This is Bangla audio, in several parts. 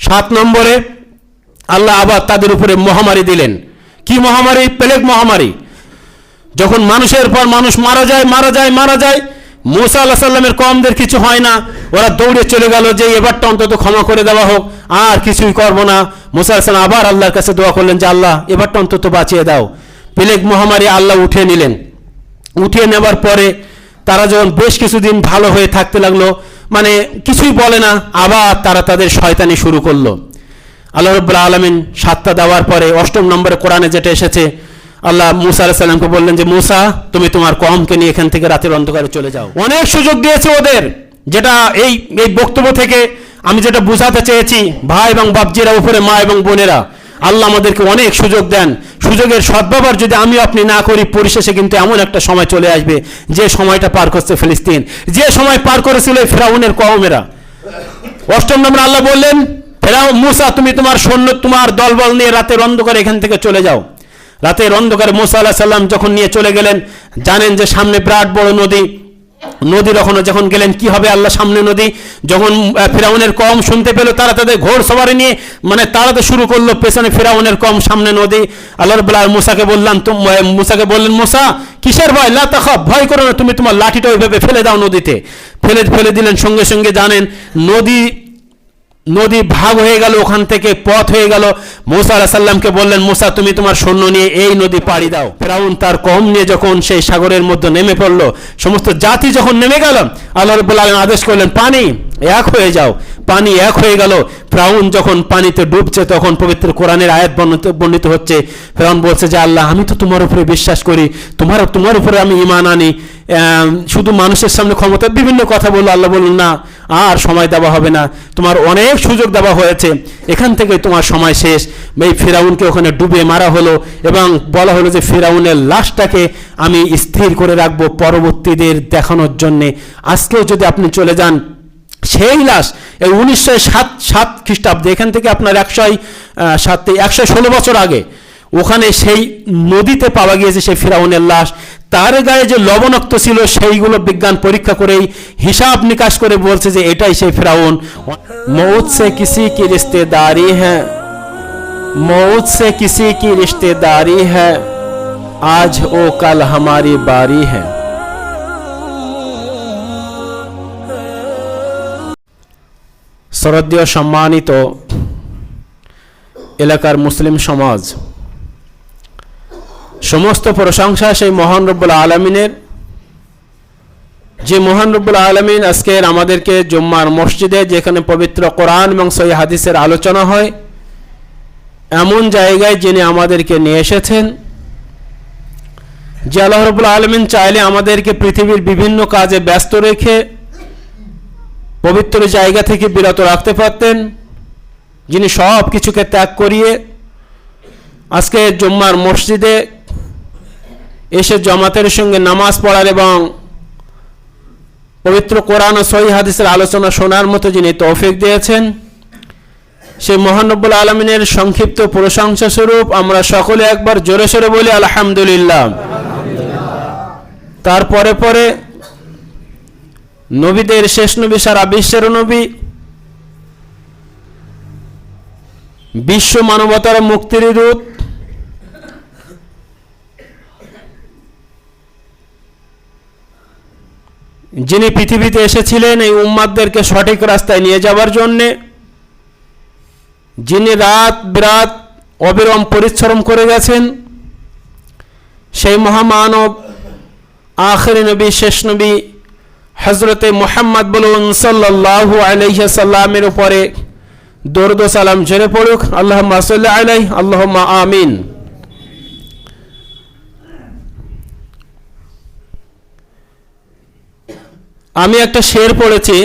7 নম্বরে আল্লাহ আবার তাদের উপরে মহামারী দিলেন। কি মহামারী? প্লেগ মহামারী। যখন মানুষের পর মানুষ মারা যায়, মুসা আলাইহিস সালামের কওমদের কিছু হয় না, ওরা দৌড়ে চলে গেল যে এবারটা অন্তত ক্ষমা করে দেওয়া হোক, আর কিছুই করব না। মুসা আলাইহিস সালাম আবার আল্লাহর কাছে দোয়া করলেন যে আল্লাহ এবারটা অন্তত বাঁচিয়ে দাও। প্লেগ মহামারী আল্লাহ উঠিয়ে নিলেন। উঠিয়ে নেবার পরে তারা যখন বেশ কিছুদিন ভালো হয়ে থাকতে লাগলো, মানে কিছুই বলে না, আবার তারা তাদের শয়তানি শুরু করলো। আল্লাহ রাব্বুল আলামিন 7টা দেওয়ার পরে 8ম নম্বরে কোরআনে যেটা এসেছে, আল্লাহ মুসা আলাইহিস সালামকে বললেন যে মুসা তুমি তোমার কওমকে নিয়ে এখান থেকে রাতের অন্ধকারে চলে যাও। অনেক সুযোগ দিয়েছে ওদের, যেটা এই বক্তব্য থেকে আমি যেটা বোঝাতে চেয়েছি, ভাই এবং বাপজিরা, উপরে মা এবং বোনেরা, আল্লাহ আমাদেরকে অনেক সুযোগ দেন। সুযোগের সদ্ব্যবহার যদি আমি আপনি না করি, পরিশেষে কিন্তু এমন একটা সময় চলে আসবে যে সময়টা পার করছে ফিলিস্তিন, যে সময় পার করেছিল ফিরআউনের কওমেরা। 8ম নম্বরে আল্লাহ বললেন ফেরাউন মুসা তুমি তোমার সৈন্য তোমার দলবল নিয়ে রাতের অন্ধকারে এখান থেকে চলে যাও। রাতের অন্ধকারে মুসা আলাইহিস সালাম যখন নিয়ে চলে গেলেন, জানেন যে সামনে বিরাট বড় নদী যখন গেলেন কি হবে, আল্লাহ সামনে নদী। যখন ফিরআউনের কওম শুনতে পেল, তারা তাদের ঘোড় সওয়ারি নিয়ে মানে তাড়াতে শুরু করলো, পেছনে ফিরআউনের কওম, সামনে নদী। আল্লাহ রাব্বুল আলামিন মুসাকে বললেন মুসা কিসের ভয়, লা তাখাফ, ভয় করো না, তুমি তোমার লাঠিটা ওইভাবে ফেলে দাও নদীতে। ফেলে দিলেন। সঙ্গে সঙ্গে জানেন নদী ভাগ হয়ে গেল, ওখান থেকে পথ হয়ে গেল। মুসা আলাইহিস সালামকে বললেন মুসা তুমি তোমার সৈন্য নিয়ে এই নদী পাড়ি দাও। ফিরআউন তার কওম নিয়ে যখন সেই সাগরের মধ্যে নেমে পড়লো, সমস্ত জাতি যখন নেমে গেল, আল্লাহ রাব্বুল আলামিন আদেশ করলেন পানি এক হয়ে যাও। পানি এক হয়ে গেল। ফিরআউন যখন পানিতে ডুবছে, তখন পবিত্র কোরআনের আয়াত বর্ণিত হচ্ছে। ফিরআউন বলছে যে আল্লাহ আমি তো তোমার উপরে বিশ্বাস করি, তোমার উপরে আমি ঈমান আনি, শুধু মানুষের সামনে ক্ষমতা, বিভিন্ন কথা বললো। আল্লাহ বললেন না, আর সময় দেওয়া হবে না, তোমার অনেক সুযোগ দেওয়া হয়েছে, এখান থেকে তোমার সময় শেষ। এই ফিরআউনকে ওখানে ডুবে মারা হলো এবং বলা হলো যে ফিরআউনের লাশটাকে আমি স্থির করে রাখবো পরবর্তীদের দেখানোর জন্যে। আজকেও যদি আপনি চলে যান, সেই লাশ এই 1907 খ্রিস্টাব্দে, এখান থেকে আপনার 116 বছর আগে ওখানে সেই নদীতে পাওয়া গিয়েছে সেই ফিরআউনের লাশ। তার গায়ে যে লবণাক্ত ছিল সেইগুলো বিজ্ঞান পরীক্ষা করে হিসাব নিকাশ করে বলছে যে এটাই সেই ফিরআউন। মৌত সে কিসি কি রিশতেদারি হ্যায়, মৌত সে কিসি কি রিশতেদারি হ্যায়, আজ ও কাল হামারি বারি হ্যায়। শ্রদ্ধেয় সম্মানিত এলাকার মুসলিম সমাজ, সমস্ত প্রশংসা সেই মহান রব্বুল আলামিনের, যে মহান রব্বুল আলামিন আজকের আমাদেরকে জুম্মার মসজিদে, যেখানে পবিত্র কোরআন এবং সহিহ হাদিসের আলোচনা হয়, এমন জায়গায় যিনি আমাদেরকে নিয়ে এসেছেন। যে আল্লাহ রব্বুল আলামিন চাইলে আমাদেরকে পৃথিবীর বিভিন্ন কাজে ব্যস্ত রেখে পবিত্র জায়গা থেকে বিরত রাখতে পারতেন, যিনি সব কিছুকে ত্যাগ করিয়ে আজকে জুম্মার মসজিদে এসে জামাতের সঙ্গে নামাজ পড়ার এবং পবিত্র কোরআন ও সহিহ হাদিসের আলোচনা শোনার মতো যিনি তৌফিক দিয়েছেন, সেই মহান রব্বুল আলামিনের সংক্ষিপ্ত প্রশংসা স্বরূপ আমরা সকলে একবার জোরে সোরে বলি আলহামদুলিল্লাহ। তারপরে পরে নবীদের শেষ নবী, সারা বিশ্বের নবী, বিশ্ব মানবতার মুক্তির দূত, যিনি পৃথিবীতে এসেছিলেন এই উম্মাতদেরকে সঠিক রাস্তায় নিয়ে যাওয়ার জন্যে, যিনি রাত বিরাত অবিরাম পরিশ্রম করে গেছেন, সেই মহামানব আখিরি নবী, শেষ নবী হযরতে মুহাম্মদ বলুন সাল্লাল্লাহু আলাইহি সাল্লামের উপরে দরুদ ও সালাম ঝরে পড়ুক। আল্লাহুম্মা সাল্লি আলাইহি, আল্লাহুম্মা আমিন। আমি একটা শের পড়েছি,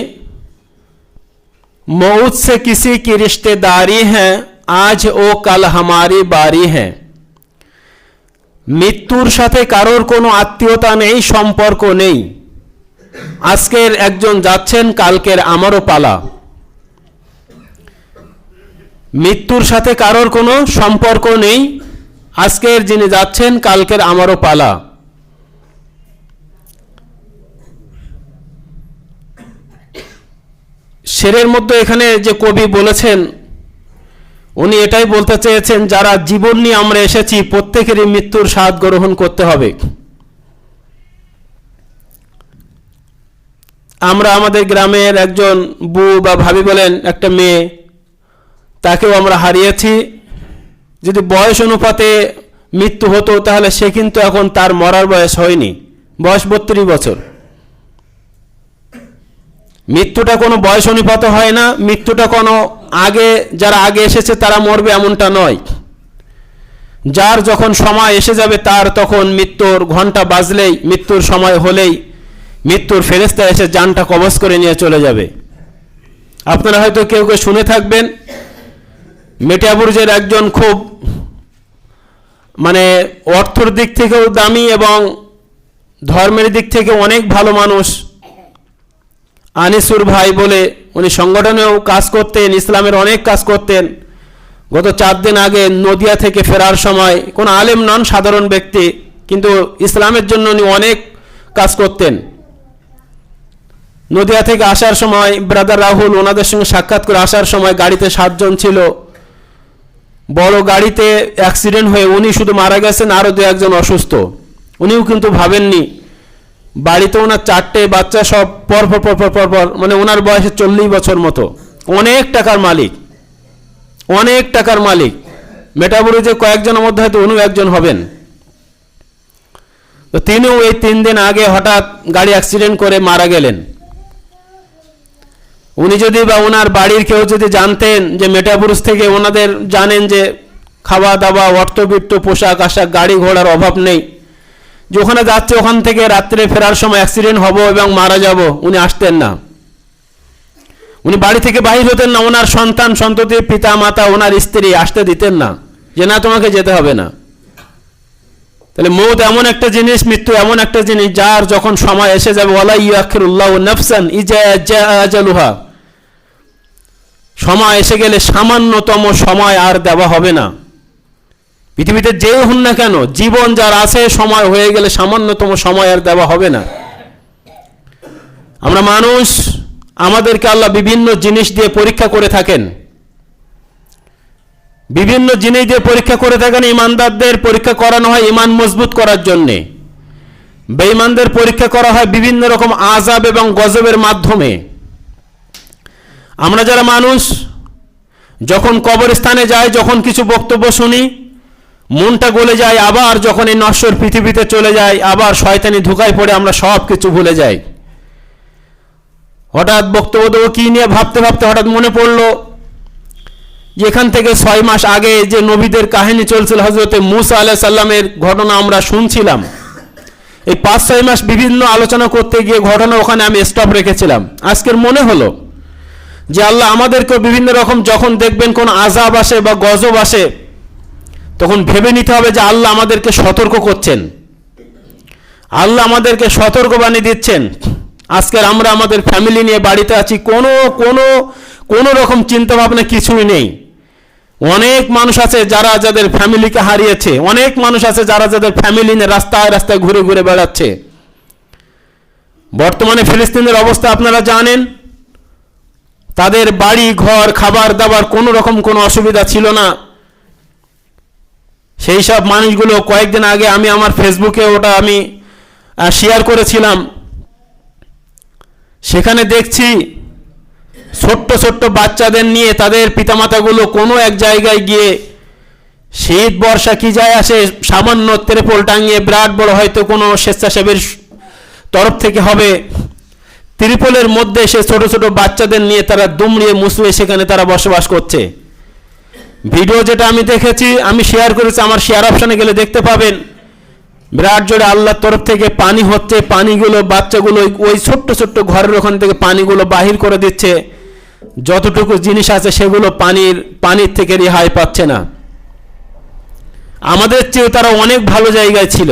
মৌত সে কিসি কি রিশতেদারি হ্যায়, আজ ও কাল হামারি বারি হ্যায়। মৃত্যুর সাথে কারোর কোনো আত্মীয়তা নেই, সম্পর্ক নেই। আজকের একজন যাচ্ছেন, কালকের আমারও পালা। মৃত্যুর সাথে কারোর কোনো সম্পর্ক নেই, আজকের যিনি যাচ্ছেন কালকের আমারও পালা। শেরের মধ্যে এখানে যে কবি বলেছেন উনি এটাই বলতে চেয়েছেন, যারা জীবন নিয়ে আমরা এসেছি প্রত্যেকেরই মৃত্যুর স্বাদ গ্রহণ করতে হবে। আমরা আমাদের গ্রামের একজন বউ বা ভাবি বলেন একটা মেয়ে, তাকেও আমরা হারিয়েছি। যদি বয়স অনুপাতে মৃত্যু হতো তাহলে সে কিন্তু এখন তার মরার বয়স হয়নি, বয়স 32 বছর। মৃত্যুটা কোনো বয়স অনুপাতে হয় না, মৃত্যুটা কোনো যারা আগে এসেছে তারা মরবে এমনটা নয়। যার যখন সময় এসে যাবে তার তখন মৃত্যুর ঘন্টা বাজলেই, মৃত্যুর সময় হলেই মৃত্যুর ফেরেশতা এসে জানটা কবজ করে নিয়ে চলে যাবে। আপনারা হয়তো কেউ কেউ শুনে থাকবেন, মেটিয়াবুরুজের একজন খুব অর্থের দিক থেকেও দামি এবং ধর্মের দিক থেকে অনেক ভালো মানুষ, আনিসুর ভাই বলে, উনি সংগঠনেও কাজ করতেন, ইসলামের অনেক কাজ করতেন। গত 4 দিন আগে নদিয়া থেকে ফেরার সময়, কোনো আলেম নন, সাধারণ ব্যক্তি, কিন্তু ইসলামের জন্য উনি অনেক কাজ করতেন। নদিয়া থেকে আসার সময় ব্রাদার রাহুল ওনাদের সঙ্গে সাক্ষাৎ করে আসার সময় গাড়িতে 7 জন ছিল। বড় গাড়িতে অ্যাক্সিডেন্ট হয়ে উনি শুধু মারা গেছেন, আরও 2-1 জন অসুস্থ। উনিও কিন্তু ভাবেননি। বাড়িতে ওনার 4টে বাচ্চা, সব পর পর, ওনার বয়সে 40 বছর মতো। অনেক টাকার মালিক, অনেক টাকার মালিক। মেটাবুরুজে কয়েকজনের মধ্যে হয়তো উনিও একজন হবেন। তো তিনিও এই 3 দিন আগে হঠাৎ গাড়ি অ্যাক্সিডেন্ট করে মারা গেলেন। উনি যদি বা ওনার বাড়ির কেউ যদি জানতেন যে মেটাবুরুজ থেকে ওনাদের জানেন যে খাওয়া দাওয়া, অর্থবিত্ত, পোশাক আশাক, গাড়ি ঘোড়ার অভাব নেই, যে ওখানে যাচ্ছে ওখান থেকে রাত্রে ফেরার সময় অ্যাক্সিডেন্ট হবো এবং মারা যাব, উনি আসতেন না। উনি বাড়ি থেকে বাহির হতেন না। ওনার সন্তান সন্ততি, পিতা মাতা, ওনার স্ত্রী আসতে দিতেন না, যে না তোমাকে যেতে হবে না। তাহলে মৌত এমন একটা জিনিস, মৃত্যু এমন একটা জিনিস, যার যখন সময় এসে যাবে, ওয়ালা ইউআখিরুল্লাহু নাফসান ইজা জাআ আজালুহা, সময় এসে গেলে সামান্যতম সময় আর দেওয়া হবে না। পৃথিবীতে যেই হন না কেন, জীবন যার আছে, সময় হয়ে গেলে সামান্যতম সময় আর দেওয়া হবে না। আমরা মানুষ, আমাদেরকে আল্লাহ বিভিন্ন জিনিস দিয়ে পরীক্ষা করে থাকেন, বিভিন্ন জিনিস দিয়ে পরীক্ষা করে থাকেন। ইমানদারদের পরীক্ষা করানো হয় ইমান মজবুত করার জন্যে, বেঈমানদের পরীক্ষা করা হয় বিভিন্ন রকম আযাব এবং গজবের মাধ্যমে। আমরা যারা মানুষ যখন কবরস্থানে যাই, যখন কিছু বক্তব্য শুনি, মনটা গলে যায়। আবার যখন এই নশ্বর পৃথিবীতে চলে যায়, আবার শয়তানি ধোঁকায় পড়ে আমরা সব কিছু ভুলে যাই। হঠাৎ বক্তব্য দেবো কি নিয়ে ভাবতে ভাবতে হঠাৎ মনে পড়লো যে এখান থেকে 6 মাস আগে যে নবীদের কাহিনী চলছিল, হযরতে মূসা আলাইহিস সালামের ঘটনা আমরা শুনছিলাম। এই 5-6 মাস বিভিন্ন আলোচনা করতে গিয়ে ঘটনা ওখানে আমি স্টপ রেখেছিলাম। আজকের মনে হলো যে আল্লাহ আমাদেরকে বিভিন্ন রকম, যখন দেখবেন কোন আযাব আসে বা গজব আসে, তখন ভেবে নিতে হবে যে আল্লাহ আমাদেরকে সতর্ক করছেন, আল্লাহ আমাদেরকে সতর্কবাণী দিচ্ছেন। আজকের আমরা আমাদের ফ্যামিলি নিয়ে বাড়িতে আছি, কোনো রকম চিন্তা ভাবনা কিছুই নেই। অনেক মানুষ আছে যারা যাদের ফ্যামিলিকে হারিয়েছে, অনেক মানুষ আছে যারা যাদের ফ্যামিলি নিয়ে রাস্তায় রাস্তায় ঘুরে ঘুরে বেড়াচ্ছে। বর্তমানে ফিলিস্তিনের অবস্থা আপনারা জানেন। তাদের বাড়ি ঘর, খাবার দাবার কোনো রকম কোনো অসুবিধা ছিল না। সেই সব মানুষগুলো কয়েকদিন আগে আমি আমার ফেসবুকে ওটা আমি শেয়ার করেছিলাম। সেখানে দেখছি ছোট্ট ছোট্ট বাচ্চাদের নিয়ে তাদের পিতামাতাগুলো কোনো এক জায়গায় গিয়ে, শীত বর্ষা কি যায় আসে, সামান্য ত্রিপল টাঙিয়ে, বিরাট বড় হয়তো কোনো স্বেচ্ছাসেবীর তরফ থেকে হবে, ত্রিপলের মধ্যে সে ছোট ছোট বাচ্চাদের নিয়ে তারা দুমড়িয়ে মুচড়িয়ে সেখানে তারা বসবাস করছে। ভিডিও যেটা আমি দেখেছি, আমি শেয়ার করেছি, আমার শেয়ার অপশনে গেলে দেখতে পাবেন। বিরাট জোরে আল্লাহর তরফ থেকে পানি হচ্ছে, পানিগুলো বাচ্চাগুলো ওই ছোট্ট ছোট্ট ঘরের ওখান থেকে পানিগুলো বাহির করে দিচ্ছে। যতটুকু জিনিস আছে সেগুলো পানির থেকে রেহাই পাচ্ছে না। আমাদের চেয়ে তারা অনেক ভালো জায়গায় ছিল।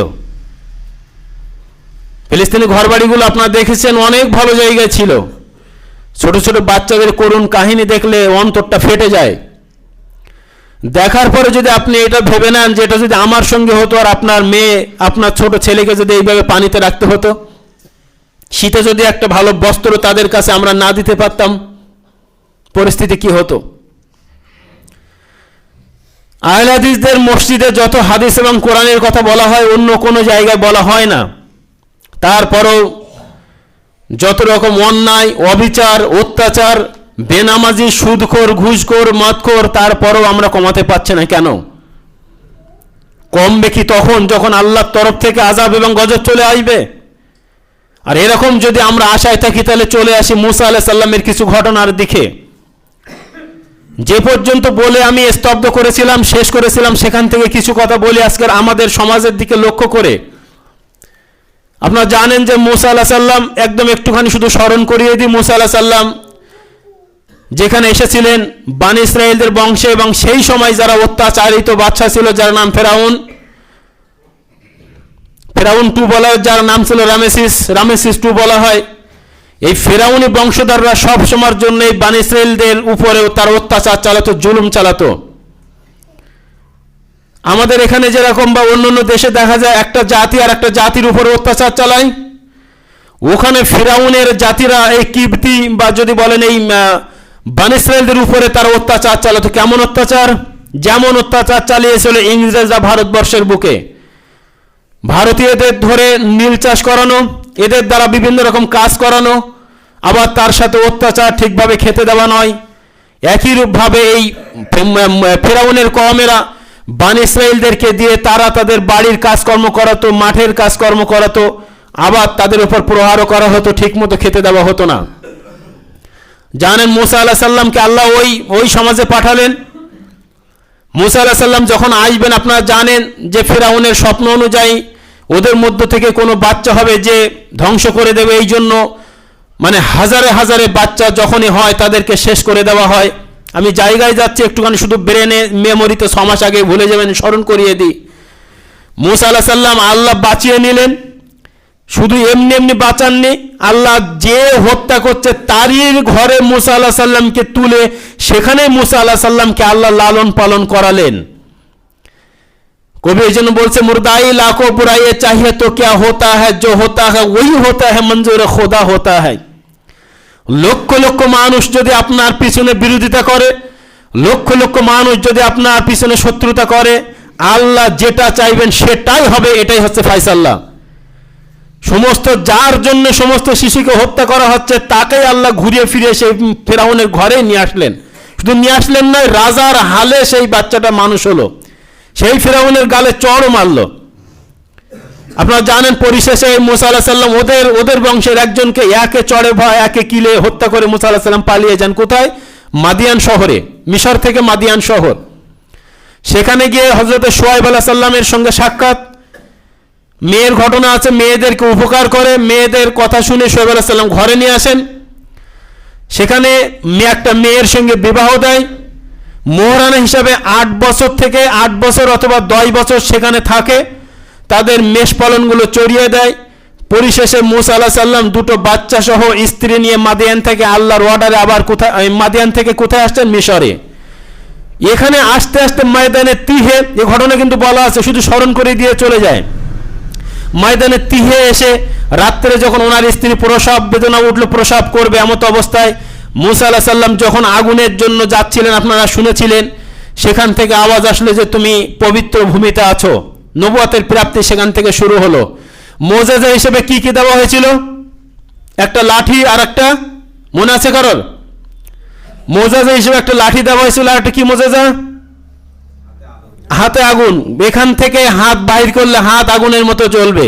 ফিলিস্তিনি ঘরবাড়িগুলো আপনারা দেখেছেন, অনেক ভালো জায়গায় ছিল। ছোট ছোট বাচ্চাদের করুণ কাহিনী দেখলে অন্তরটা ফেটে যায়। দেখার পরে যদি আপনি এটা ভেবে নেন যে এটা যদি আমার সঙ্গে হতো, আর আপনার মেয়ে, আপনার ছোট ছেলেকে যদি এইভাবে পানিতে রাখতে হতো, শীতে যদি একটা ভালো বস্ত্র তাদের কাছে আমরা না দিতে পারতাম, পরিস্থিতি কি হতো? আহলে হাদিসদের মসজিদে যত হাদিস এবং কোরআনের কথা বলা হয় অন্য কোনো জায়গায় বলা হয় না, তারপরও যত রকম অন্যায়, অবিচার, অত্যাচার, বেনামাজি, সুদখোর, ঘুষখোর, মদখোর, তারপরও আমরা কমাতে পারছি না কেন? কমবে কি তখন যখন আল্লাহর তরফ থেকে আযাব এবং গজব চলে আসবে? আর এরকম যদি আমরা আশায় থাকি তাহলে চলে আসি মুসা আলাইহিস সালামের কিছু ঘটনার দিকে। যে পর্যন্ত বলে আমি স্তব্ধ করেছিলাম, শেষ করেছিলাম, সেখান থেকে কিছু কথা বলি আজকের আমাদের সমাজের দিকে লক্ষ্য করে। আপনারা জানেন যে মুসা আলাইহিস সালাম, একদম একটুখানি শুধু স্মরণ করিয়ে দিই, মুসা আলাইহিস সালাম যেখানে এসেছিলেন বনী ইসরাইলদের বংশে, এবং সেই সময় যারা অত্যাচারিত বাদশা ছিল যার নাম ফেরাউন, ফেরাউন টু বলা হয়, যার নাম ছিল রামেসিস টু বলা হয়। এই ফেরাউনি বংশধররা সব সময়ের জন্য এই বনী ইসরাইলদের উপরেও তার অত্যাচার চালাতো, জুলুম চালাতো। আমাদের এখানে যেরকম বা অন্যান্য দেশে দেখা যায় একটা জাতি আর একটা জাতির উপরে অত্যাচার চালায়, ওখানে ফেরাউনের জাতিরা এই কিবতি বা যদি বলেন এই বনী ইসরাইলদের উপরে তার অত্যাচার চালাতো। কেমন অত্যাচার? যেমন অত্যাচার চালিয়েছিল ইংরেজরা ভারতবর্ষের বুকে। ভারতীয়দের ধরে নীল চাষ করানো, এদের দ্বারা বিভিন্ন রকম কাজ করানো, আবার তার সাথে অত্যাচার, ঠিকভাবে খেতে দেওয়া নয়। একই রূপভাবে এই ফেরাউনের কওমেরা বনী ইসরাইলদেরকে দিয়ে তারা তাদের বাড়ির কাজকর্ম করাতো, মাঠের কাজকর্ম করাতো, আবার তাদের উপর প্রহারও করা হতো, ঠিকমতো খেতে দেওয়া হতো না। জানেন মুসা আলাইহিস সালামকে আল্লাহ ওই সমাজে পাঠালেন। মুসা আলাইহিস সালাম যখন আসবেন, আপনারা জানেন যে ফেরাউনের স্বপ্ন অনুযায়ী ওদের মধ্য থেকে কোনো বাচ্চা হবে যে ধ্বংস করে দেবে, এই জন্য মানে হাজারে হাজারে বাচ্চা যখনই হয় তাদেরকে শেষ করে দেওয়া হয়। আমি জায়গায় যাচ্ছি, একটুখানি শুধু ব্রেনে মেমোরিতে 6 মাস আগে ভুলে যাবেন, স্মরণ করিয়ে দিই। মুসা আলাইহিস সালাম আল্লাহ বাঁচিয়ে নিলেন, শুধু এমনি এমনি বাঁচাননি, আল্লাহ যে হত্যা করছে তারই ঘরে মুসা আলাইহিস সালামকে তুলে সেখানে মুসা আলাইহিস সালামকে আল্লাহ লালন পালন করালেন। কবি এই জন্য বলছে, মুর্দাই লাখো বুরাইয়ে চাহিয়ে তো ক্যা হোতা হ্যায়, জো হোতা হ্যায় ওই হোতা হ্যায়, মঞ্জুরে খোদা হোতা হ্যায়। লক্ষ লক্ষ মানুষ যদি আপনার পিছনে বিরোধিতা করে, লক্ষ লক্ষ মানুষ যদি আপনার পিছনে শত্রুতা করে, আল্লাহ যেটা চাইবেন সেটাই হবে, এটাই হচ্ছে ফায়সালা। সমস্ত যার জন্য সমস্ত শিশুকে হত্যা করা হচ্ছে তাকেই আল্লাহ ঘুরিয়ে ফিরিয়ে সেই ফেরাউনের ঘরে নিয়ে আসলেন। শুধু নিয়ে আসলেন নয়, রাজার হালে সেই বাচ্চাটা মানুষ হলো, সেই ফেরাউনের গালে চড়ও মারল। আপনারা জানেন পরিশেষে মুসা আলাইহিস সালাম ওদের বংশের একজনকে একে চড়ে ভয় একে কিলে হত্যা করে মুসা আলাইহিস সালাম পালিয়ে যান। কোথায়? মাদিয়ান শহরে, মিশর থেকে মাদিয়ান শহর। সেখানে গিয়ে হযরত শুআয়ব আলাইহিস সালামের সঙ্গে সাক্ষাৎ। মেয়ের ঘটনা আছে, মেয়েদেরকে উপকার করে, মেয়েদের কথা শুনে শুআয়ব আলাইহিস সালাম ঘরে নিয়ে আসেন। সেখানে একটা মেয়ের সঙ্গে বিবাহ দেয়, মোহরানা হিসাবে 8 বছর থেকে 8 বছর অথবা 10 বছর সেখানে থাকে, তাদের মেষ পালনগুলো চড়িয়ে দেয়। পরিশেষে মুসা আলাইহিস সালাম দুটো বাচ্চা সহ স্ত্রী নিয়ে মাদিয়ান থেকে আল্লাহর অর্ডারে আবার মাদিয়ান থেকে কোথায় আসছেন? মিশরে। এখানে আস্তে আস্তে ময়দানে তিহে, এই ঘটনা কিন্তু বলা আছে, শুধু স্মরণ করে দিয়ে চলে যায়। ময়দানে তিহে এসে রাত্রে যখন ওনার স্ত্রী প্রসব বেদনা উঠলো, প্রসব করবে এমত অবস্থায় মুসা আলাইহিস সালাম যখন আগুনের জন্য যাচ্ছিলেন, আপনারা শুনেছিলেন, সেখান থেকে আওয়াজ আসলো যে তুমি পবিত্র ভূমিতে আছো। নবুয়তের প্রাপ্তি সেখান থেকে শুরু হলো। মুজিজা হিসেবে কি কি দেওয়া হয়েছিল? একটা লাঠি, আর একটা মনে আছে কারোর? মুজিজা হিসেবে একটা লাঠি দেওয়া হয়েছিল, আর একটা কি মুজিজা? হাতে আগুন। এখান থেকে হাত বাহির করলে হাত আগুনের মতো জ্বলবে।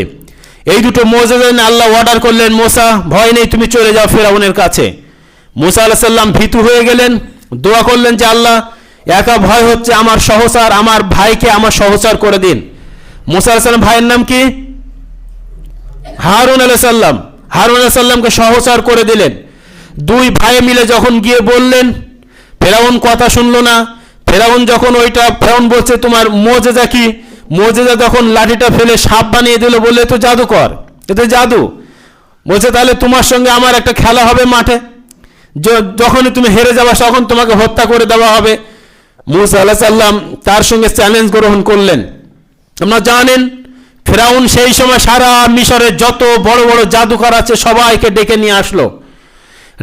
এই দুটো মুজিজা আল্লাহ অর্ডার করলেন, মুসা ভয় নেই, তুমি চলে যাও ফেরাউনের কাছে। মুসা আলাইহিস সালাম ভীতু হয়ে গেলেন, দোয়া করলেন যে আল্লাহ, একা ভয় হচ্ছে, আমার সহচর, আমার ভাইকে আমার সহচর করে দিন। মুসা আলাইহিস সালাম ভাইয়ের নাম কি? হারুন আলাইহিস সালাম। হারুন আলাইহিস সালামকে সহচর করে দিলেন। দুই ভাই মিলে যখন গিয়ে বললেন, ফেরাউন কথা শুনলো না। ফেরাউন বলছে তোমার মুজিজা কি? মুজিজা তখন লাঠিটা ফেলে সাপ বানিয়ে দিল, বললে তো জাদুকর, এ তো জাদু। বলছে তাহলে তোমার সঙ্গে আমার একটা খেলা হবে মাঠে, যখনই তুমি হেরে যাবে তখন তোমাকে হত্যা করে দেওয়া হবে। মুসা আলাইহিস সালাম তার সঙ্গে চ্যালেঞ্জ গ্রহণ করলেন। আপনারা জানেন ফেরাউন সেই সময় সারা মিশরে যত বড় বড় জাদুকর আছে সবাইকে ডেকে নিয়ে আসলো।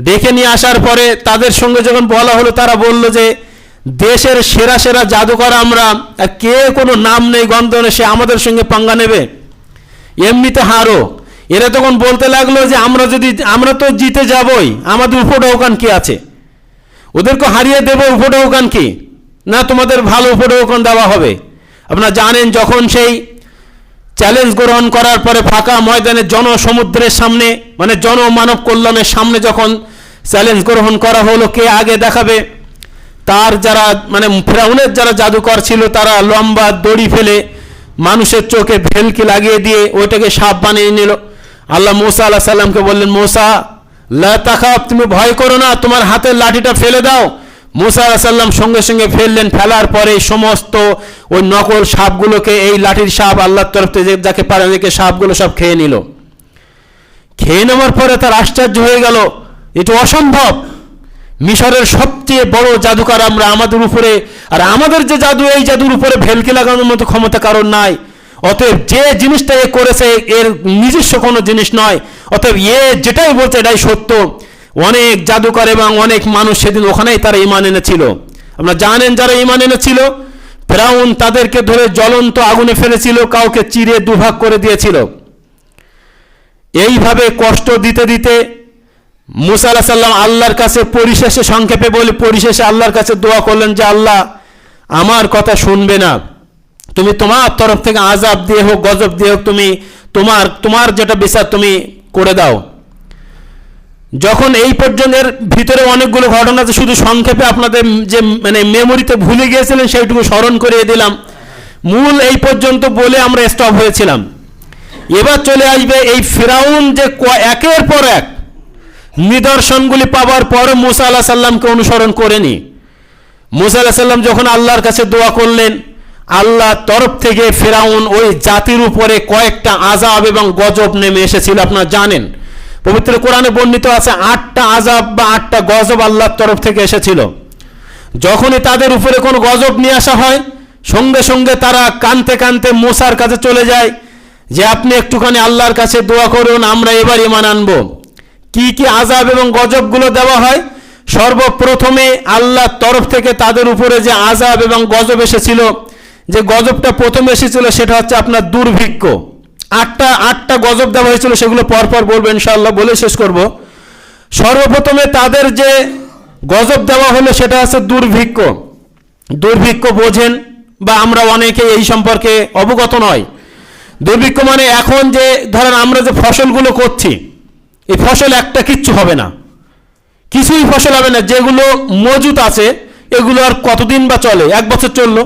ডেকে নিয়ে আসার পরে তাদের সঙ্গে যখন বলা হলো, তারা বলল যে দেশের সেরা সেরা জাদুকর আমরা, আর কে কোনো নাম নেই গন্ধ নেই, সে আমাদের সঙ্গে পাঙ্গা নেবে? এমনিতে হারো। এরা তখন বলতে লাগলো যে আমরা তো জিতে যাবই, আমাদের উপঢৌকন কি আছে? ওদেরকে হারিয়ে দেবো, উপঢৌকন কি? না, তোমাদের ভালো উপঢৌকন দেওয়া হবে। আপনারা জানেন, যখন সেই চ্যালেঞ্জ গ্রহণ করার পরে ফাঁকা ময়দানে জনসমুদ্রের সামনে, মানে জনমানব কল্যাণের সামনে যখন চ্যালেঞ্জ গ্রহণ করা হলো কে আগে দেখাবে, তার যারা মানে ফেরাউনের যারা জাদুকর ছিল তারা লম্বা দড়ি ফেলে মানুষের চোখে ভেলকি লাগিয়ে দিয়ে ওইটাকে সাপ বানিয়ে নিল। আল্লাহ মুসা আলাইহিস সালামকে বললেন, মুসা লা তাখাফ, তুমি ভয় করো না, তোমার হাতের লাঠিটা ফেলে দাও। মুসা আলাইহিস সালাম সঙ্গে সঙ্গে ফেললেন। ফেলার পরে সমস্ত ওই নকল সাপগুলোকে, এই লাঠির সাপ আল্লাহর তরফ থেকে যাকে পারে দেখে সাপগুলো সব খেয়ে নিল। খেয়ে নেওয়ার পরে তার আশ্চর্য হয়ে গেল, এটা অসম্ভব। মিশরের সবচেয়ে বড় জাদুকর আমরা, আমাদের উপরে, আর আমাদের যে জাদু, এই জাদুর উপরে ভেলকি লাগানোর মতো ক্ষমতা কারণ নাই। অতএব যে জিনিসটা এ করেছে এর নিজস্ব কোনো জিনিস নয়, অতএব যেটাই বলছে এটাই সত্য। অনেক জাদুকর এবং অনেক মানুষ সেদিন ওখানেই তারা ঈমান এনেছিল। আপনারা জানেন, যারা ঈমান এনেছিল, ফেরাউন তাদেরকে ধরে জ্বলন্ত আগুনে ফেলেছিল, কাউকে চিরে দুভাগ করে দিয়েছিল। এইভাবে কষ্ট দিতে দিতে মুসা আলাইহিস সালাম আল্লাহর কাছে পরিশেষে, সংক্ষেপে বলি, পরিশেষে আল্লাহর কাছে দোয়া করলেন যে আল্লাহ আমার কথা শুনবে না, তুমি তোমার তরফ থেকে আযাব দিয়ে হোক, গজব দিয়ে হোক, তুমি তোমার যেটা বিচার তুমি করে দাও। যখন এই পর্যন্তের ভিতরে অনেকগুলো ঘটনা আছে, শুধু সংক্ষেপে আপনাদের যে মানে মেমোরিতে ভুলে গিয়েছিলেন সেইটুকু স্মরণ করিয়ে দিলাম। মূল এই পর্যন্ত বলে আমরা স্টপ হয়েছিলাম। এবার চলে আসবে এই ফিরাউন যে একের পর এক নিদর্শনগুলি পাওয়ার পর মুসা আলাইহিস সালামকে অনুসরণ করেনি। মুসা আলাইহিস সালাম যখন আল্লাহর কাছে দোয়া করলেন, আল্লাহর তরফ থেকে ফিরাউন ওই জাতির উপরে কয়েকটা আযাব এবং গজব নেমে এসেছিল। আপনারা জানেন, পবিত্র কোরআনে বর্ণিত আছে 8টা আযাব বা 8টা গজব আল্লাহর তরফ থেকে এসেছিল। যখনই তাদের উপরে কোনো গজব নিয়ে আসা হয়, সঙ্গে সঙ্গে তারা কাঁদতে কাঁদতে মুসার কাছে চলে যায় যে আপনি একটুখানি আল্লাহর কাছে দোয়া করুন, আমরা এবার ঈমান আনবো। কি কি আযাব এবং গজবগুলো দেওয়া হয়? সর্বপ্রথমে আল্লাহর তরফ থেকে তাদের উপরে যে আযাব এবং গজব এসেছিল, যে গজবটা প্রথমে এসেছিল সেটা হচ্ছে আপনার দুর্ভিক্ষ। আটটা গজব দেওয়া হয়েছিল, সেগুলো পরপর বলবো ইনশাআল্লাহ, বলে শেষ করব। সর্বপ্রথমে তাদের যে গজব দেওয়া হলো সেটা হচ্ছে দুর্ভিক্ষ। দুর্ভিক্ষ বোঝেন, বা আমরা অনেকে এই সম্পর্কে অবগত নয়। দুর্ভিক্ষ মানে এখন যে ধরেন আমরা যে ফসলগুলো করছি, এই ফসল একটা কিচ্ছু হবে না, কিছুই ফসল হবে না। যেগুলো মজুত আছে এগুলো আর কতদিন বা চলে? 1 বছর চললো,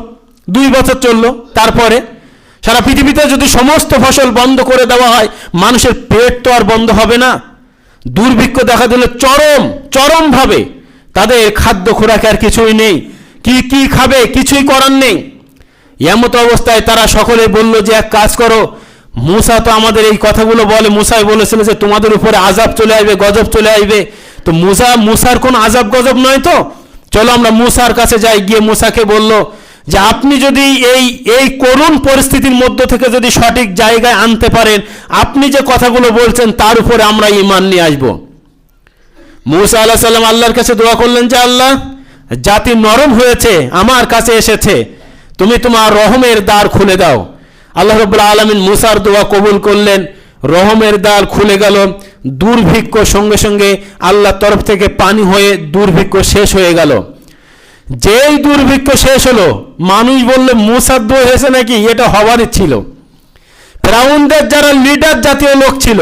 2 বছর চললো, তারপরে সারা পৃথিবীতে যদি সমস্ত ফসল বন্ধ করে দেওয়া হয়, মানুষের পেট তো আর বন্ধ হবে না। দুর্ভিক্ষ দেখা দিল চরমভাবে, তাদের খাদ্য খোরাকের কিছুই নেই, কি খাবে কিছুই করার নেই। এমত অবস্থায় তারা সকলে বলল যে এক কাজ করো, মুসা তো আমাদের এই কথাগুলো বলে, মুসাই বলেছিল যে তোমাদের উপরে আযাব চলে আসবে, গজব চলে আসবে। তো মুসার কোন আযাব গজব নয় তো, চলো আমরা মুসার কাছে যাই। গিয়ে মুসাকে বলল যে আপনি যদি এই করুণ পরিস্থিতির মধ্য থেকে যদি সঠিক জায়গায় আনতে পারেন, আপনি যে কথাগুলো বলছেন তার উপরে আমরা ঈমান নিয়ে আসব। মুসা আলাইহিস সালাম আল্লাহর কাছে দোয়া করলেন যে আল্লাহ, জাতি নরম হয়েছে, আমার কাছে এসেছে, তুমি তোমার রহমের দ্বার খুলে দাও। আল্লাহ রাব্বুল আলামিন মুসার দোয়া কবুল করলেন, রহমের দ্বার খুলে গেল। দুর্ভিক্ষ সঙ্গে সঙ্গে আল্লাহর তরফ থেকে পানি হয়ে দুর্ভিক্ষ শেষ হয়ে গেল। যেই দুর্ভিক্ষ শেষ হলো, মানুষ বললে মুসার দোয়া হয়েছে নাকি, এটা হবারই ছিল। ফিরাউনদের যারা লিডার জাতীয় লোক ছিল,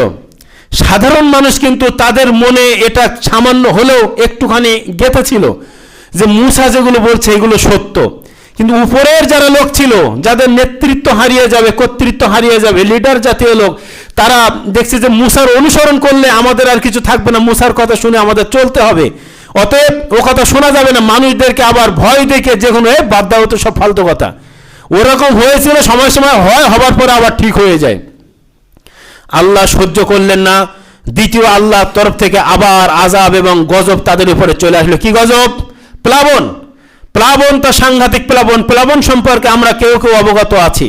সাধারণ মানুষ কিন্তু তাদের মনে এটা সামান্য হলেও একটুখানি গেঁথেছিল যে মুসা যেগুলো বলছে এগুলো সত্য। কিন্তু উপরের যারা লোক ছিল, যাদের নেতৃত্ব হারিয়ে যাবে, কর্তৃত্ব হারিয়ে যাবে, লিডার জাতীয় লোক, তারা দেখছে যে মুসার অনুসরণ করলে আমাদের আর কিছু থাকবে না, মুসার কথা শুনে আমাদের চলতে হবে, অতএব ও কথা শোনা যাবে না। মানুষদেরকে আবার ভয় দেখে যে কোনো বাদ দাও তো সব ফালতু কথা, ওরকম হয়েছিল। সময় সময় হয়, হবার পরে আবার ঠিক হয়ে যায়। আল্লাহ সহ্য করলেন না, দ্বিতীয় আল্লাহর তরফ থেকে আবার আযাব এবং গজব তাদের উপরে চলে আসলো। কি গজব? প্লাবন। প্লাবনটা সাংঘাতিক প্লাবন। প্লাবন সম্পর্কে আমরা কেউ কেউ অবগত আছি।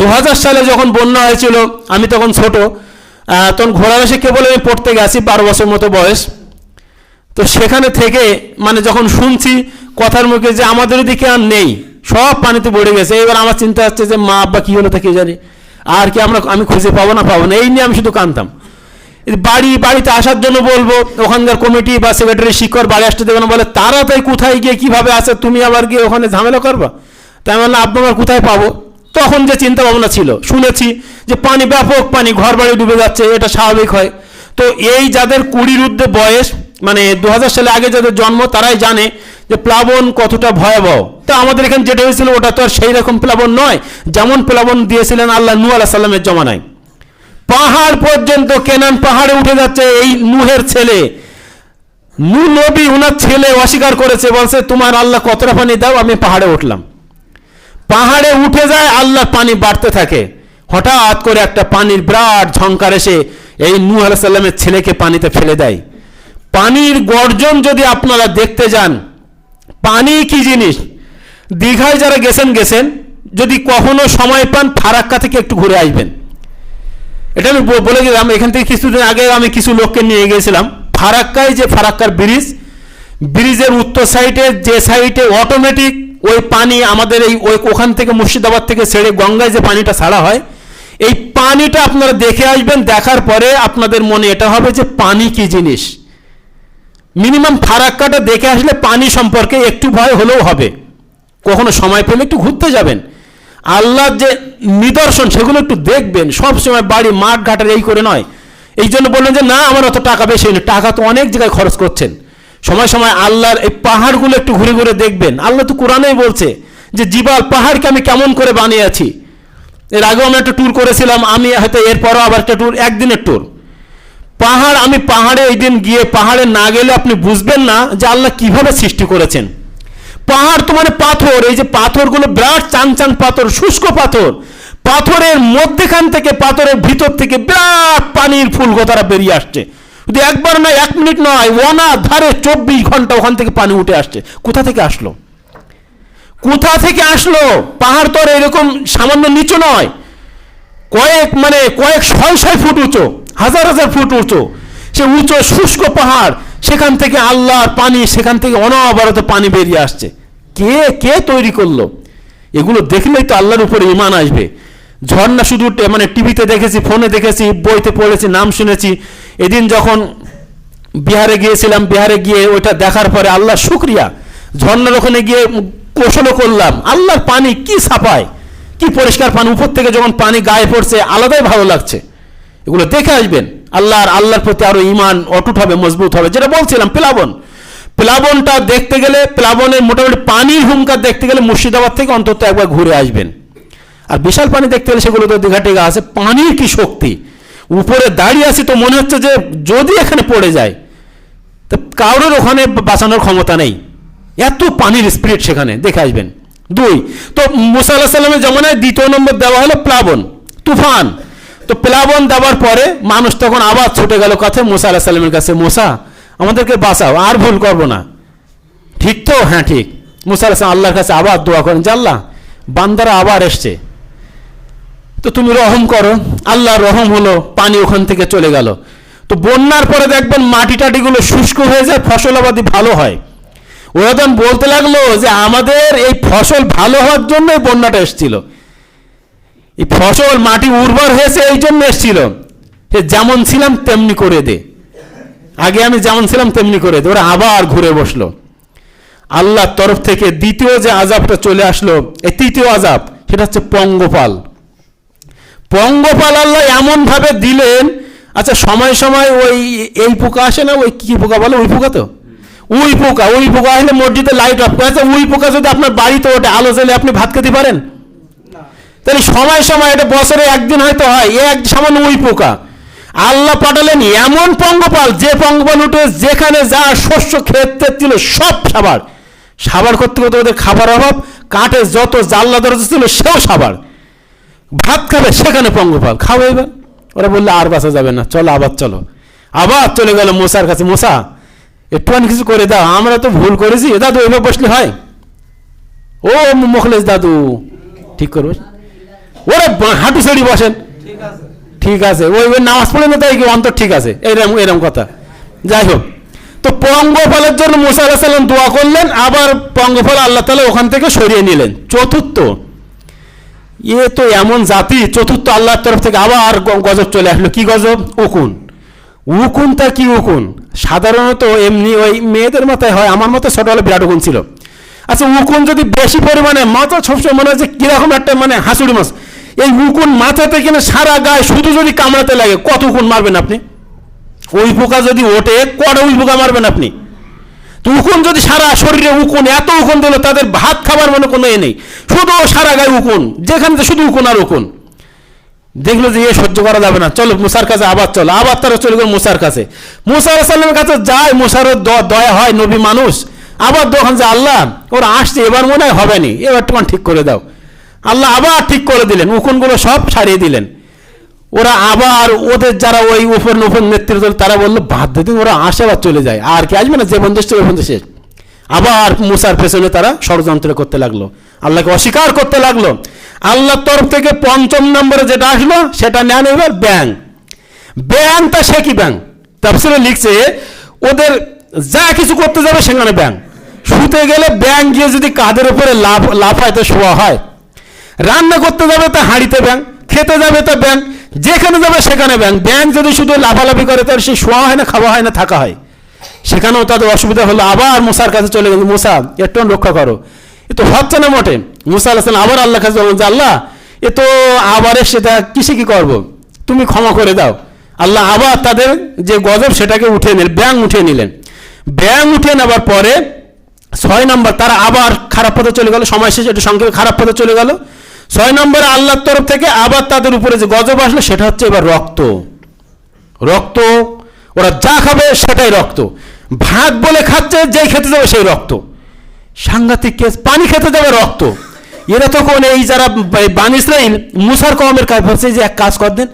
2000 সালে যখন বন্যা হয়েছিল, আমি তখন ছোট, তখন ঘোড়াবেশে কেবল আমি পড়তে গেছি, 12 বছর মতো বয়স। তো সেখানে থেকে মানে যখন শুনছি কথার মুখে যে আমাদের দিকে আর নেই, সব পানিতে পড়ে গেছে, এবার আমার চিন্তা হচ্ছে যে মা আব্বা কি হলো তা কি জানি, আর কি আমি খুঁজে পাবো না, এই নিয়ে আমি শুধু কাঁদতাম। বাড়িতে আসার জন্য বলবো, ওখানকার কমিটি বা সেক্রেটারি শিক্ষক বাড়ি আসতে দেবে না, বলে তারা তাই কোথায় গিয়ে কিভাবে আছে, তুমি আবার গিয়ে ওখানে ঝামেলা করবা। তাই বললাম আব্বা আমার কোথায় পাবো। তখন যে চিন্তা ভাবনা ছিল, শুনেছি যে পানি, ব্যাপক পানি, ঘর বাড়ি ডুবে যাচ্ছে, এটা স্বাভাবিক হয়। তো এই যাদের 20 ঊর্ধ্বে বয়স, মানে 2000 সালে আগে যাদের জন্ম, তারাই জানে যে প্লাবন কতটা ভয়াবহ। তা আমাদের এখানে যেটা হয়েছিল ওটা তো আর সেই রকম প্লাবন নয়, যেমন প্লাবন দিয়েছিলেন আল্লাহ নূহ আলাইহিস সালামের জমানায়। পাহাড় পর্যন্ত, কেনান পাহাড়ে উঠে যাচ্ছে। এই নূহের ছেলে, নূহ নবী, উনার ছেলে অস্বীকার করেছে, বলছে তোমার আল্লাহ কতটা পানি দাও, আমি পাহাড়ে উঠলাম। পাহাড়ে উঠে যায়, আল্লাহ পানি বাড়তে থাকে। হঠাৎ করে একটা পানির বিরাট ঝংকার এসে এই নূহ আলাইহিস সালামের ছেলেকে পানিতে ফেলে দেয়। পানির গর্জন যদি আপনারা দেখতে যান, পানি কি জিনিস, দীঘায় যারা গেছেন, যদি কখনো সময় পান ফারাক্কা থেকে একটু ঘুরে আসবেন। এটা আমি বলে গেলাম, এখান থেকে কিছুদিন আগে আমি কিছু লোককে নিয়ে গিয়েছিলাম ফারাক্কায়, যে ফারাক্কার ব্রিজের উত্তর সাইডে, যে সাইডে অটোমেটিক ওই পানি আমাদের ওখান থেকে মুর্শিদাবাদ থেকে ছেড়ে গঙ্গায় যে পানিটা ছাড়া হয়, এই পানিটা আপনারা দেখে আসবেন। দেখার পরে আপনাদের মনে এটা হবে যে পানি কি জিনিস। মিনিমাম ফারাক্কাটা দেখে আসলে পানি সম্পর্কে একটু ভয় হলেও হবে। কখনো সময় পেলে একটু ঘুরতে যাবেন, আল্লাহর যে নিদর্শন সেগুলো একটু দেখবেন। সবসময় বাড়ি মাঠ ঘাটের এই করে নয়। এই জন্য বললেন যে না আমার অত টাকা বেশি নেই, টাকা তো অনেক জায়গায় খরচ করছেন। সময় সময় আল্লাহর এই পাহাড়গুলো একটু ঘুরে ঘুরে দেখবেন। আল্লাহ তো কোরআনেই বলছে যে জিবাল, পাহাড়কে আমি কেমন করে বানিয়েছি। এর আগেও আমরা একটা ট্যুর করেছিলাম, আমি হয়তো এরপরও আবার একটা ট্যুর, একদিনের ট্যুর। আমি পাহাড়ে এই দিন গিয়ে, পাহাড়ে না গেলে আপনি বুঝবেন না যে আল্লাহ কিভাবে সৃষ্টি করেছেন। পাহাড় তো মানে পাথর, এই যে পাথরগুলো বিরাট চাং পাথর, শুষ্ক পাথর, পাথরের মধ্যেখান থেকে, পাথরের ভিতর থেকে বিরাট পানির ফুলগোতারা বেরিয়ে আসছে। যদি একবার নয়, 1 মিনিট নয়, অনাধারে 24 ঘন্টা ওখান থেকে পানি উঠে আসছে। কোথা থেকে আসলো? পাহাড় তো আর এরকম সামান্য নিচু নয়, কয়েক শয় ফুট উঁচু, হাজার ফুট উঁচু। সে উঁচু শুষ্ক পাহাড়, সেখান থেকে আল্লাহর পানি, সেখান থেকে অনবরত পানি বেরিয়ে আসছে। কে তৈরি করলো? এগুলো দেখলেই তো আল্লাহর উপরে ঈমান আসবে। ঝর্ণা শুধু টিভিতে দেখেছি, ফোনে দেখেছি, বইতে পড়েছি, নাম শুনেছি। এদিন যখন বিহারে গিয়েছিলাম, বিহারে গিয়ে ওইটা দেখার পরে আল্লাহ শুকরিয়া, ঝর্ণার ওখানে গিয়ে গোসলও করলাম। আল্লাহর পানি কি সাফায়, কি পরিষ্কার পানি, উপর থেকে যখন পানি গায়ে পড়ছে আলাদাই ভালো লাগছে। এগুলো দেখে আসবেন, আল্লাহর প্রতি আরো ঈমান অটুট হবে, মজবুত হবে। যেটা বলছিলাম প্লাবনটা দেখতে গেলে, প্লাবনের মোটামুটি পানির হুঙ্কার দেখতে গেলে মুর্শিদাবাদ থেকে অন্তত একবার ঘুরে আসবেন। আর বিশাল পানি দেখতে গেলে সেগুলো তো দীঘা টেঘা আছে। পানির কি শক্তি, উপরে দাঁড়িয়ে আছি তো মনে হচ্ছে যে যদি এখানে পড়ে যায় তো কারোর ওখানে বাঁচানোর ক্ষমতা নেই, এত পানির স্পিরিট সেখানে, দেখে আসবেন। 2, তো মুসা আলাইহিস সালামের জমানায় 2 নম্বর দেওয়া হলো প্লাবন, তুফান। তো প্লাবন দেওয়ার পরে মানুষ তখন আবার ছুটে গেল কাছে মুসা আলাইহিস সালামের কাছে, মুসা আমাদেরকে বাঁচাও, আর ভুল করবো না। ঠিক তো? হ্যাঁ ঠিক। মুসা আলাইহিস সালাম আল্লাহর কাছে আবার দোয়া করেন যে আল্লাহ, বান্দারা আবার এসছে, তো তুমি রহম করো। আল্লাহ রহম হলো, পানি ওখান থেকে চলে গেল। তো বন্যার পরে দেখবেন মাটি টাটিগুলো শুষ্ক হয়ে যায়, ফসলাবাদি ভালো হয়। ওরা তখন বলতে লাগলো যে আমাদের এই ফসল ভালো হওয়ার জন্য বন্যাটা এসেছিল, এই ফসল মাটি উর্বর হয়েছে এই জন্য এসেছিল, যেমন ছিলাম তেমনি করে দে, আগে আমি যেমন ছিলাম তেমনি করে দে। ওরা আবার ঘুরে বসলো। আল্লাহর তরফ থেকে দ্বিতীয় যে আযাবটা চলে আসলো, এই তৃতীয় আযাব, সেটা হচ্ছে পঙ্গপাল। আল্লাহ এমন ভাবে দিলেন। আচ্ছা, সময় সময় এই পোকা আসে না, কি পোকা বলে, উই পোকা আসলে মসজিদে লাইট অফ করে। আচ্ছা, উই পোকা যদি আপনার বাড়িতে ওঠে, আলো জ্বলে, আপনি ভাত খেতে পারেন? তাহলে সময় সময়, এটা বছরে একদিন হয়তো হয়, এক সামান্য উই পোকা। আল্লাহ পাঠালেন এমন পঙ্গপাল, যে পঙ্গপাল উঠে যেখানে যা শস্য ক্ষেত্রে ছিল সব সাবার করতে করতে ওদের খাবার অভাব, কাঠে যত জাল্লা দরজা ছিল সেও সাবার। ভাত খাবে, সেখানে পঙ্গপাল। খাবো এবার? ওরা বললে আর বাঁচা যাবে না, চলো আবার চলে গেল মুসার কাছে। মুসা একটুখানি কিছু করে দাও, আমরা তো ভুল করেছি। দাদু এভাবে বসলে হয়? ও মুখলেস দাদু, ঠিক করবে? ওরা হাঁটু ছেড়ি বসেন, ঠিক আছে, ওই নামাজ পড়ে না তাই কি অন্তর ঠিক আছে, এরম কথা। যাই হোক, তো পঙ্গফলের জন্য মুসা আলাইহিস সালাম দোয়া করলেন, আবার পঙ্গফল আল্লাহ তাআলা ওখান থেকে সরিয়ে নিলেন। চতুর্থ, তো এমন জাতি, চতুর্থ আল্লাহর তরফ থেকে আবার গজব চলে আসলো। কি গজব? উকুন। উকুনটা কি উকুন? সাধারণত এমনি ওই মেয়েদের মাথায় হয়, আমার মাথায় ছোটবেলায় বিরাট উকুন ছিল। আচ্ছা, উকুন যদি বেশি পরিমাণে, মাথা সবসময় মনে হচ্ছে কিরকম একটা মানে হাসুড়ি মাছ, এই উকুন মাথাতে কিনা সারা গায়ে শুধু যদি কামড়াতে লাগে, কত উকুন মারবেন আপনি? ওই পোকা যদি ওঠে, কটা ওই পোকা মারবেন আপনি? তো উকুন যদি সারা শরীরে উকুন, এত উকুন দিল তাদের ভাত খাবার মানে কোনো নেই, শুধু সারা গায়ে উকুন, যেখানে শুধু উকুন আর উকুন। দেখলো যে সহ্য করা যাবে না, চলো মুসার কাছে আবার চলো। আবার তারা চলে গেল মুসার কাছে। মুসা আলাইহিস সালামের কাছে যায়, মুসারও দয়া হয়, নবী মানুষ। আবার দোকান যে আল্লাহ ওরা আসছে, এবার মনে হয় হবে নি, এবার তোমার ঠিক করে দাও। আল্লাহ আবার ঠিক করে দিলেন, উকুনগুলো সব সারিয়ে দিলেন। ওরা আবার ওদের যারা ওই উপর নেতৃত্ব, তারা বললো বাদ দিন, ওরা আসে আবার চলে যায়, আর কি আসবে না, যে বন্ধু ওই বন্ধু শেষ। আবার মুসার পেছনে তারা ষড়যন্ত্র করতে লাগলো, আল্লাহকে অস্বীকার করতে লাগলো। আল্লাহর তরফ থেকে পঞ্চম নম্বরে যেটা আসলো সেটা নেন এবার ব্যাং। ব্যাংটা সে কি ব্যাং? তাফসীরে লিখছে ওদের যা কিছু করতে যাবে সেখানে ব্যাং। শুতে গেলে ব্যাং গিয়ে যদি কাঁধের উপরে লাফায় তো শোয়া হয়, রান্না করতে যাবে তা হাঁড়িতে ব্যাং, খেতে যাবে তা ব্যাং, যেখানে যাবে সেখানে ব্যাং। ব্যাং যদি শুধু লাফালাফি করে তার সে শোয়া হয় না, খাওয়া হয় না, থাকা হয়। সেখানেও তাদের অসুবিধা হলো, আবার মুসার কাছে চলে গেল, মুসা একটু রক্ষা করো, এ তো হচ্ছে না মোটে। মুসা আলাইহিস সালাম আবার আল্লাহর কাছে বললেন যে আল্লাহ এ তো আবার এসে কিসে কি করবো, তুমি ক্ষমা করে দাও। আল্লাহ আবার তাদের যে গজব সেটাকে উঠিয়ে নিলেন, ব্যাং উঠিয়ে নিলেন। ব্যাং উঠিয়ে নেবার পরে 6 নম্বর তারা আবার খারাপ পথে চলে গেল। সময় শেষে একটু সংক্ষেপে খারাপ পথে চলে গেল। 6 নম্বরে আল্লাহর তরফ থেকে আবার তাদের উপরে যে গজব আসলো সেটা হচ্ছে এবার রক্ত। রক্ত, ওরা যা খাবে সেটাই রক্ত। ভাত বলে খাচ্ছে, যেই খেতে যাবে সেই রক্ত। সাংঘাতিক কেস। পানি খেতে যাবে রক্ত। এরা তখন এই যারা বানি ইসরাইল মুসার কওমের কাছে ভাবছে যে এক কাজ করতেন,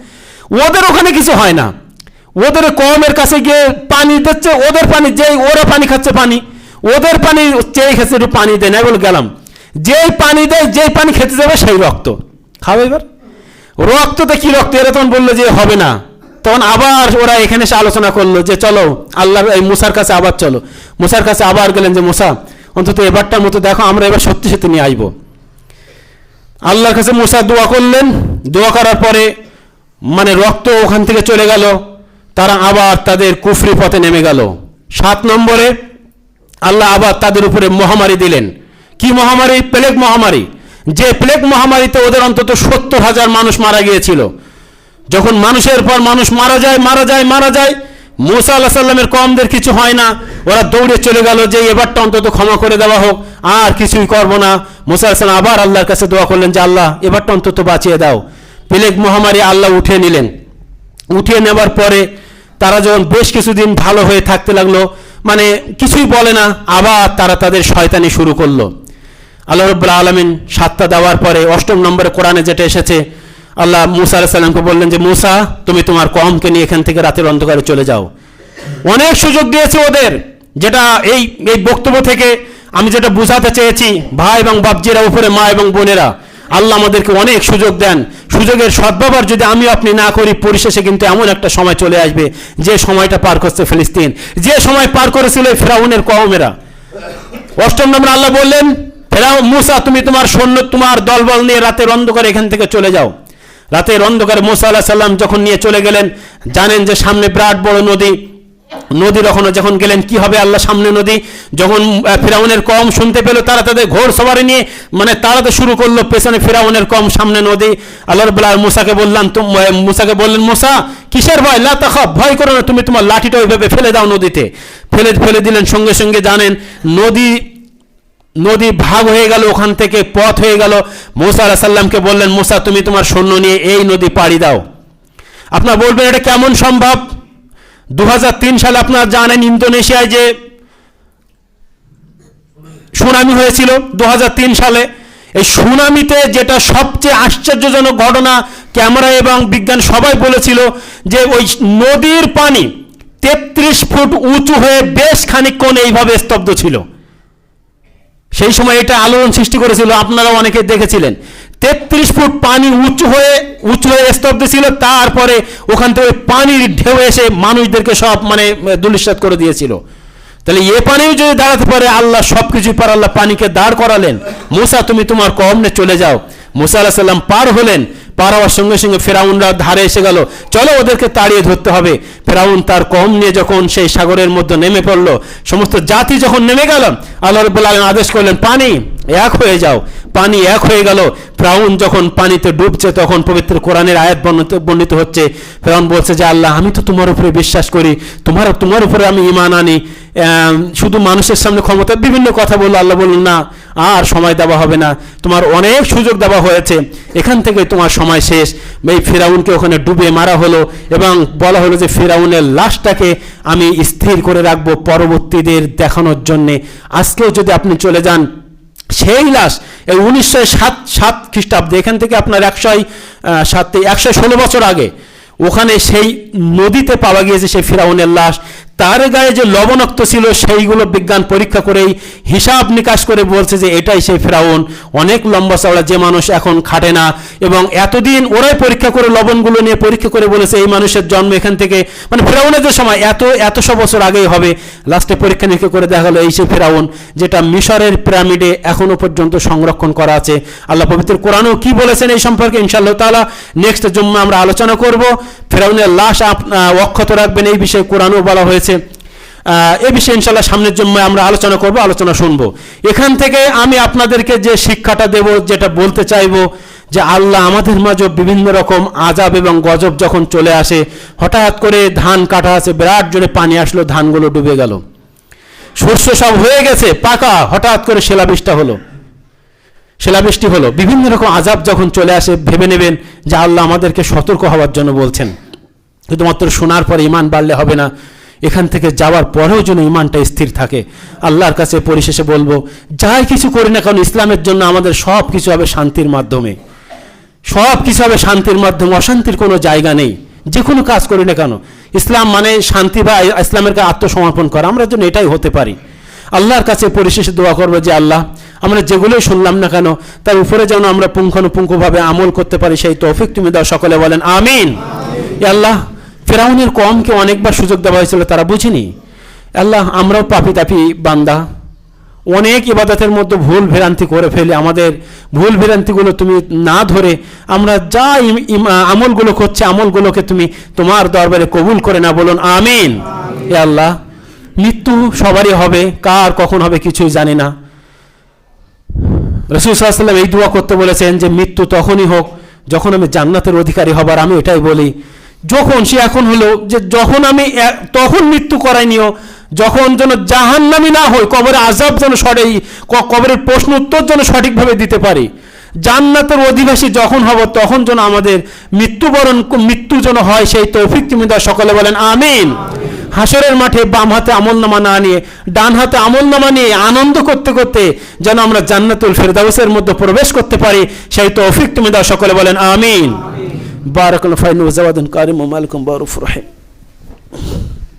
ওদের ওখানে কিছু হয় না, ওদের কওমের কাছে গিয়ে পানি দিচ্ছে, ওদের পানি যেই ওরা পানি খাচ্ছে, পানি ওদের পানি চেয়ে খেতে একটু পানি দেয় না, বলে গেলাম যেই পানি দেয়, যেই পানি খেতে যাবে সেই রক্ত খাবে। এবার রক্ততে কি রক্ত, এরা তখন বললো যে হবে না। তখন আবার ওরা এখানে এসে আলোচনা করলো যে চলো আল্লাহ এই মুসার কাছে আবার চলো। মুসার কাছে আবার গেলেন যে মুসা অন্তত এবারটার মতো দেখো, আমরা এবার সত্যি সত্যি নিয়ে আসবো। আল্লাহর কাছে মুসা দোয়া করলেন। দোয়া করার পরে মানে রক্ত ওখান থেকে চলে গেল, তারা আবার তাদের কুফরি পথে নেমে গেল। 7 নম্বরে আল্লাহ আবার তাদের উপরে মহামারী দিলেন। কি মহামারী? প্লেগ মহামারী। যে প্লেগ মহামারীতে ওদের অন্তত 70,000 মানুষ মারা গিয়েছিল। যখন মানুষের পর মানুষ মারা যায়, মুসা আলাইহিস সালামের কওমদের কিছু হয় না, ওরা দৌড়ে চলে গেল যে এবারটা অন্তত ক্ষমা করে দেওয়া হোক, আর কিছুই করবো না। মুসা আলাইহিস সালাম আবার আল্লাহর কাছে দোয়া করলেন যে আল্লাহ এবারটা অন্তত বাঁচিয়ে দাও। প্লেগ মহামারী আল্লাহ উঠিয়ে নিলেন। উঠিয়ে নেবার পরে তারা যখন বেশ কিছুদিন ভালো হয়ে থাকতে লাগলো, মানে কিছুই বলে না, আবার তারা তাদের শয়তানি শুরু করলো। আল্লাহ রাব্বুল আলামিন 7টা দেওয়ার পরে 8ম নম্বরে কোরআনে যেটা এসেছে, আল্লাহ মুসা আলাইহিস সালামকে বললেন যে মুসা তুমি তোমার কওমকে নিয়ে এখান থেকে রাতের অন্ধকারে চলে যাও। অনেক সুযোগ দিয়েছে ওদের, যেটা এই বক্তব্য থেকে আমি যেটা বুঝাতে চেয়েছি, ভাই এবং বাপজিরা উপরে মা এবং বোনেরা, আল্লাহ আমাদেরকে অনেক সুযোগ দেন। সুযোগের সদ্ব্যবহার যদি আমি আপনি না করি, পরিশেষে কিন্তু এমন একটা সময় চলে আসবে যে সময়টা পার করছে ফিলিস্তিন, যে সময় পার করেছিল ফিরআউনের কওমেরা। 8ম নম্বরে আল্লাহ বললেন ফিরআউন মুসা তুমি তোমার সৈন্য তোমার দলবল নিয়ে রাতের অন্ধকারে এখান থেকে চলে যাও। রাতের অন্ধকারে মুসা আলাইহিস সালাম যখন নিয়ে চলে গেলেন, জানেন যে সামনে বিরাট বড় নদীর ওখানে যখন গেলেন কি হবে, আল্লাহ সামনে নদী। যখন ফিরআউনের কওম শুনতে পেল, তারা তাদের ঘোড় সওয়ারি নিয়ে মানে তাড়াতে শুরু করলো, পেছনে ফিরআউনের কওম, সামনে নদী। আল্লাহ রাব্বুল আলামিন মুসাকে বললেন মুসা কিসের ভয়, লা তাখাফ, ভয় করো না, তুমি তোমার লাঠিটা ওইভাবে ফেলে দাও নদীতে। ফেলে দিলেন। সঙ্গে সঙ্গে জানেন নদী ভাগ হয়ে গেল, ওখান থেকে পথ হয়ে গেল। মুসা আলাইহিস সালামকে বললেন মুসা তুমি তোমার সৈন্য নিয়ে এই নদী পাড়ি দাও। আপনারা বলবেন এটা কেমন সম্ভব? 2003 সালে আপনারা জানেন ইন্দোনেশিয়ায় যে সুনামি হয়েছিল 2003 সালে, এই সুনামিতে যেটা সবচেয়ে আশ্চর্যজনক ঘটনা, ক্যামেরা এবং বিজ্ঞান সবাই বলেছিল যে ওই নদীর পানি 33 ফুট উঁচু হয়ে বেশ খানিকক্ষণ এইভাবে স্তব্ধ ছিল। সেই সময় এটা আলোড়ন সৃষ্টি করেছিল, আপনারা অনেকে দেখেছিলেন। 33 ফুট পানি উঁচু হয়ে স্তব্ধ ছিল। তারপরে ওখান থেকে পানির ঢেউ এসে মানুষদেরকে সব মানে ধূলিসাৎ করে দিয়েছিল। তাহলে এ পানিও যদি দাঁড়াতে পারে, আল্লাহ সবকিছুই পারে, আল্লাহ পানিকে দাঁড় করালেন। মুসা তুমি তোমার কওম নিয়ে চলে যাও। মুসা আলাইহিস সালাম পার হলেন, পার হওয়ার সঙ্গে সঙ্গে ফেরাউনরা ধারে এসে গেল, চলো ওদেরকে তাড়িয়ে ধরতে হবে। ফেরাউন তার কওম নিয়ে যখন সেই সাগরের মধ্যে নেমে পড়ল, সমস্ত জাতি যখন নেমে গেল, আল্লাহ রাব্বুল আলামিন আদেশ করলেন পানি এক হয়ে যাও। পানি এক হয়ে গেল। ফেরাউন যখন পানিতে ডুবছে তখন পবিত্র কোরআনের আয়াত বর্ণিত হচ্ছে, ফেরাউন বলছে যে আল্লাহ আমি তো তোমার উপরে বিশ্বাস করি, তোমার উপরে আমি ঈমান আনি, শুধু মানুষের সামনে ক্ষমতা, বিভিন্ন কথা বললো। আল্লাহ বললেন না, আর সময় দেওয়া হবে না, তোমার অনেক সুযোগ দেওয়া হয়েছে, এখান থেকে তোমার সময় শেষ। এই ফেরাউনকে ওখানে ডুবে মারা হলো এবং বলা হলো যে ফেরাউনের লাশটাকে আমি স্থির করে রাখবো পরবর্তীদের দেখানোর জন্যে। আজকেও যদি আপনি চলে যান, সেই লাশ এই 1907 খ্রিস্টাব্দে, এখান থেকে আপনার 116 বছর আগে ওখানে সেই নদীতে পাওয়া গিয়েছে সেই ফিরাউনের লাশ। তার গায়ে যে লবণাক্ত ছিল সেইগুলো বিজ্ঞান পরীক্ষা করেই হিসাব নিকাশ করে বলছে যে এটাই সেই ফিরাউন। অনেক লম্বা চওড়া, যে মানুষ এখন খাটে না, এবং এতদিন ওরাই পরীক্ষা করে লবণগুলো নিয়ে পরীক্ষা করে বলেছে এই মানুষের জন্ম এখান থেকে, মানে ফিরাউনের যে সময় এতশো বছর আগেই হবে। লাস্টে পরীক্ষা নিরীক্ষা করে দেখা গেলো এই সেই ফিরাউন, যেটা মিশরের পিরামিডে এখনো পর্যন্ত সংরক্ষণ করা আছে। আল্লাহ পবিত্র কোরআনেও কি বলেছেন এই সম্পর্কে ইনশাআল্লাহ তাআলা নেক্সট জুম্মা আমরা আলোচনা করব। ফিরাউনের লাশ অক্ষত রাখবেন, এই বিষয়ে কোরআনেও বলা হয়েছে। এই বিষয়ে ইনশাআল্লাহ সামনের জুম্মায় আমরা আলোচনা করব, আলোচনা শুনবো। এখান থেকে আমি আপনাদেরকে যে শিক্ষাটা দেব, যেটা বলতে চাইবো, যে আল্লাহ আমাদের মাঝে বিভিন্ন রকম আযাব এবং গজব যখন চলে আসে, হঠাৎ করে ধান কাটা আছে, বিরাট জোরে পানি আসলো, ধানগুলো ডুবে গেল, শস্য সব হয়ে গেছে পাকা, হঠাৎ করে শিলাবৃষ্টি হলো, বিভিন্ন রকম আযাব যখন চলে আসে, ভেবে নেবেন যে আল্লাহ আমাদেরকে সতর্ক হওয়ার জন্য বলছেন। শুধুমাত্র শোনার পরে ঈমান বাড়লে হবে না, এখান থেকে যাওয়ার পরেও যেন ঈমানটা স্থির থাকে। আল্লাহর কাছে পরিশেষে বলবো, যাই কিছু করি না কারণ ইসলামের জন্য আমাদের সব কিছু হবে শান্তির মাধ্যমে, সব কিছু হবে শান্তির মাধ্যমে, অশান্তির কোনো জায়গা নেই। যে কোনো কাজ করি না কেন, ইসলাম মানে শান্তি বা ইসলামের কাছে আত্মসমর্পণ করা, আমরা যেন এটাই হতে পারি। আল্লাহর কাছে পরিশেষে দোয়া করবো যে আল্লাহ আমরা যেগুলোই শুনলাম না কেন তার উপরে যেন আমরা পুঙ্খানুপুঙ্খভাবে আমল করতে পারি, সেই তৌফিক তুমি দাও। সকলে বলেন আমিন। আল্লাহ ফেরাউনের কওমকে অনেকবার সুযোগ দেওয়া হয়েছিল, তারা বুঝিনি। আল্লাহ আমরাও পাপী তাপী বান্দা, অনেক ইবাদতের মধ্যে ভুল ভ্রান্তি করে ফেলি, আমাদের ভুল ভ্রান্তিগুলো তুমি না ধরে আমরা যা আমলগুলো করছি আমলগুলোকে তুমি তোমার দরবারে কবুল করে না, বলুন আমিন। এ আল্লাহ মৃত্যু সবারই হবে, কার কখন হবে কিছুই জানি না। রাসূল সাল্লাল্লাহু আলাইহি ওয়াসাল্লাম এই দোয়া করতে বলেছেন যে মৃত্যু তখনই হোক যখন আমি জান্নাতের অধিকারী হবার। আমি এটাই বলি, যখন সে এখন হলো যে যখন আমি তখন মৃত্যু করাই নিও, যখন যেন জাহান্নামী না হই, কবরে আযাব যেন কবরের প্রশ্ন উত্তর যেন সঠিকভাবে দিতে পারি, জান্নাতের অধিবাসী যখন হব তখন যেন আমাদের মৃত্যু যেন হয়, সেই তৌফিক তুমি দাও। সকলে বলেন আমিন। হাসরের মাঠে বাম হাতে আমলনামা না নিয়ে ডান হাতে আমলনামা নিয়ে আনন্দ করতে করতে যেন আমরা জান্নাতুল ফেরদাউসের মধ্যে প্রবেশ করতে পারি, সেই তৌফিক তুমি দাও। সকলে বলেন আমিন। বারাকাল্লাহু ফিকুম ওয়া জাওয়াদান কারিম ওয়া মালাকুম বারুফ রহিম।